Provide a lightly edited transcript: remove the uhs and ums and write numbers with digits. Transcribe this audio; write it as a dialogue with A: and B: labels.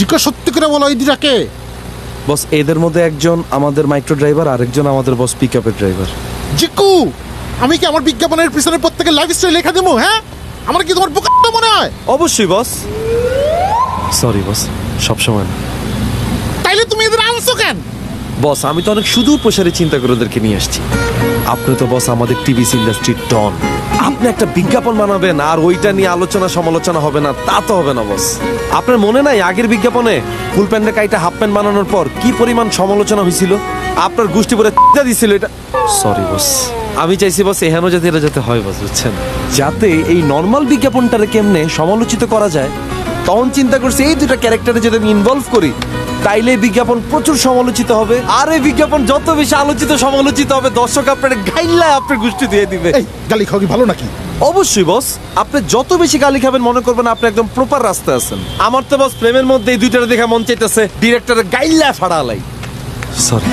A: জিজ্ঞাসা সত্যি করে বলো এই দুটাকে।
B: বস এদের মধ্যে একজন আমাদের মাইক্রো ড্রাইভার, আরেকজন আমাদের বস পিকআপের ড্রাইভার।
A: জিকু, আমি কি আমার বিজ্ঞাপনের পিছনে প্রত্যেকের লাইফস্টাইল লেখা দেবো? হ্যাঁ, আমার কি তোমার বোকা মনে হয়?
B: অবশ্যই বস। সরি বস, সবসময় না।
A: তাইলে তুমি এদের আনছো কেন?
B: বস আমি তো অনেক সুদূর প্রসারে চিন্তা করে ওদেরকে নিয়ে আসছি। আপনি তো বস আমাদের টিভি ইন্ডাস্ট্রির ডন। আপনি একটা বিজ্ঞাপন বানাবেন আর ওইটা নিয়ে আলোচনা সমালোচনা হবে না, তা তো হবে না বস। আপনার মনে নাই আগের বিজ্ঞাপনে ফুল প্যান্টে কাইটা হাফ প্যান্ট বানানোর পর কি পরিমাণ সমালোচনা হয়েছিল? আপনার গোষ্ঠী পরে দিছিল এটা। সরি বস, আমি চাইছি বস এহেন যাতে এটা যাতে হয় বস, বুঝছেন? যাতে এই নর্মাল বিজ্ঞাপনটারে কেমনে সমালোচিত করা যায়, তখন চিন্তা করছি এই দুটা ক্যারেক্টারে যদি আমি ইনভলভ করি তাইলে বিজ্ঞাপন প্রচুর সমালোচিত হবে। আর এই বিজ্ঞাপন যত বেশি আলোচিত সমালোচিত হবে, দর্শক আপনার গাইল্লায় আপনার গোষ্ঠী দিয়ে দিবে।
A: এই গালি খাওয়া কি ভালো নাকি?
B: অবশ্যই বস, আপনি যত বেশি গালি খাবেন মনে করবেন আপনি একদম প্রপার রাস্তায় আছেন। আমার তো বস প্রেমের মধ্যে এই দুইটারে দেখা মন চাইতেছে ডিরেক্টরের গাইল্লায় ফাড়ালাই। সরি।